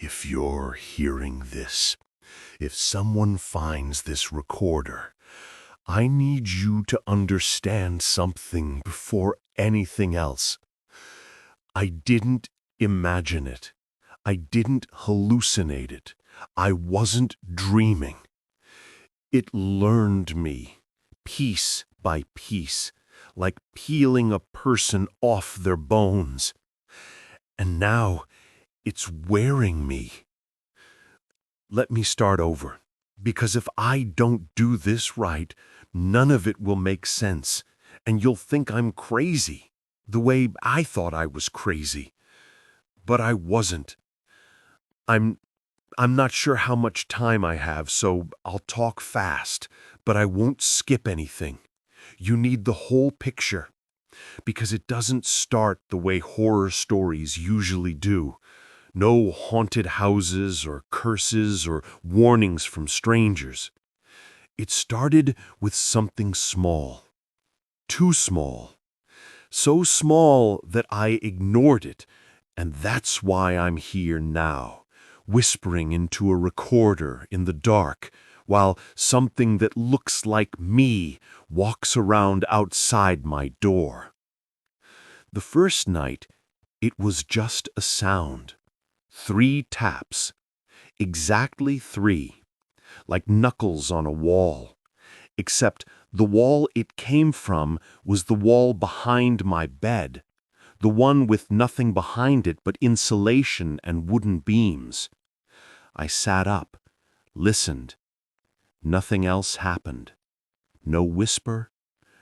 If you're hearing this, if someone finds this recorder, I need you to understand something before anything else. I didn't imagine it. I didn't hallucinate it. I wasn't dreaming. It learned me, piece by piece, like peeling a person off their bones. And now it's wearing me. Let me start over, because if I don't do this right, none of it will make sense, and you'll think I'm crazy, the way I thought I was crazy. But I wasn't. I'm not sure how much time I have, so I'll talk fast, but I won't skip anything. You need the whole picture, because it doesn't start the way horror stories usually do. No haunted houses or curses or warnings from strangers. It started with something small. Too small. So small that I ignored it, and that's why I'm here now, whispering into a recorder in the dark, while something that looks like me walks around outside my door. The first night, it was just a sound. 3 taps. Exactly 3. Like knuckles on a wall. Except the wall it came from was the wall behind my bed. The one with nothing behind it but insulation and wooden beams. I sat up, listened. Nothing else happened. No whisper,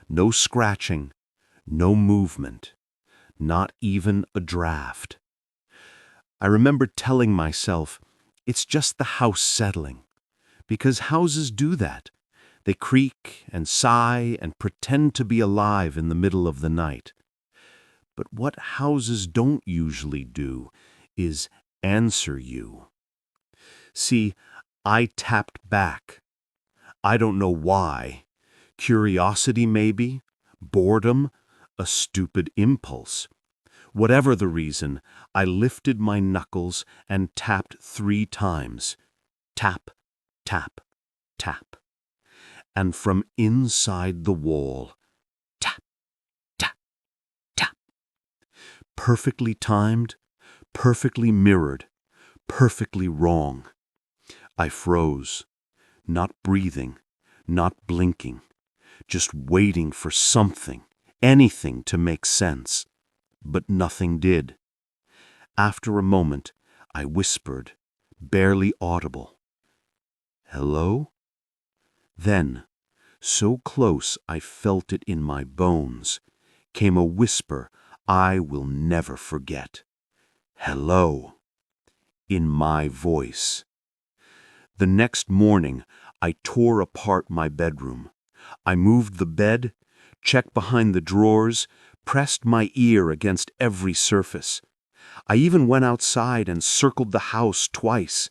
no scratching, no movement. Not even a draft. I remember telling myself, it's just the house settling. Because houses do that. They creak and sigh and pretend to be alive in the middle of the night. But what houses don't usually do is answer you. See, I tapped back. I don't know why. Curiosity, maybe? Boredom? A stupid impulse. Whatever the reason, I lifted my knuckles and tapped 3 times. Tap, tap, tap. And from inside the wall, tap, tap, tap. Perfectly timed, perfectly mirrored, perfectly wrong. I froze, not breathing, not blinking, just waiting for something, anything to make sense. But nothing did. After a moment, I whispered, barely audible, "Hello?" Then, so close I felt it in my bones, came a whisper I will never forget. "Hello," in my voice. The next morning, I tore apart my bedroom. I moved the bed, checked behind the drawers, pressed my ear against every surface. I even went outside and circled the house twice.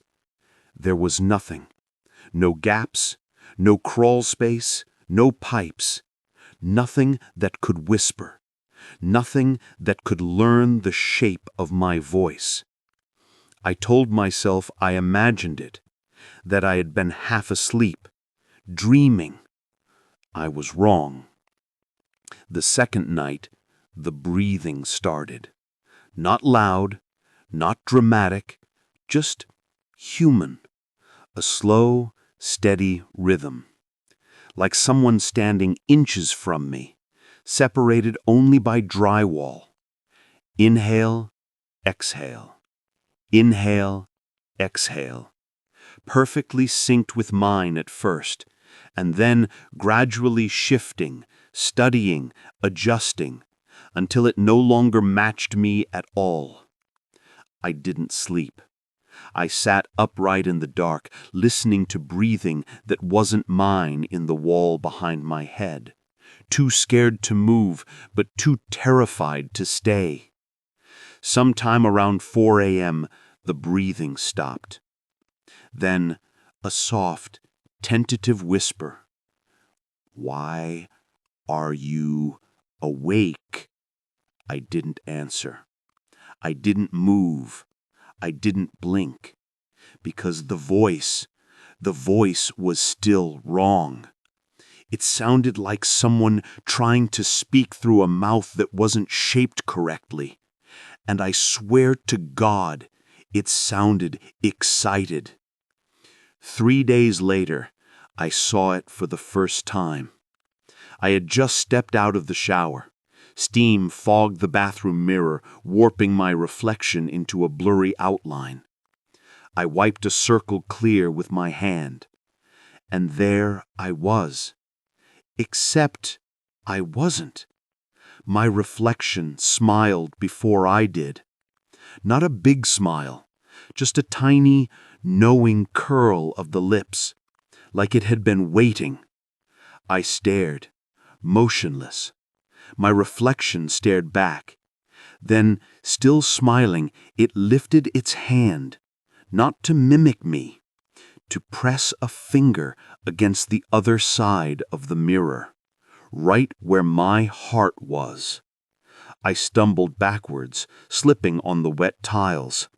There was nothing. No gaps, no crawl space, no pipes. Nothing that could whisper. Nothing that could learn the shape of my voice. I told myself I imagined it, that I had been half asleep, dreaming. I was wrong. The second night, the breathing started. Not loud, not dramatic, just human. A slow, steady rhythm. Like someone standing inches from me, separated only by drywall. Inhale, exhale. Inhale, exhale. Perfectly synced with mine at first, and then gradually shifting, studying, adjusting, until it no longer matched me at all. I didn't sleep. I sat upright in the dark, listening to breathing that wasn't mine in the wall behind my head. Too scared to move, but too terrified to stay. Sometime around 4 a.m., the breathing stopped. Then a soft, tentative whisper. "Why are you awake?" I didn't answer. I didn't move. I didn't blink. because the voice was still wrong. It sounded like someone trying to speak through a mouth that wasn't shaped correctly. And I swear to God, it sounded excited. 3 days later, I saw it for the first time. I had just stepped out of the shower. Steam fogged the bathroom mirror, warping my reflection into a blurry outline. I wiped a circle clear with my hand. And there I was. Except I wasn't. My reflection smiled before I did. Not a big smile, just a tiny, knowing curl of the lips, like it had been waiting. I stared, motionless. My reflection stared back. Then, still smiling, it lifted its hand, not to mimic me, to press a finger against the other side of the mirror, right where my heart was. I stumbled backwards, slipping on the wet tiles.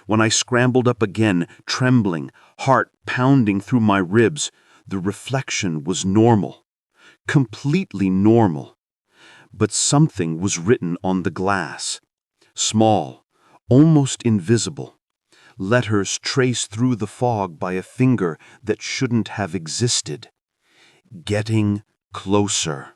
When I scrambled up again, trembling, heart pounding through my ribs, the reflection was normal, completely normal. But something was written on the glass, small, almost invisible. Letters traced through the fog by a finger that shouldn't have existed. Getting closer.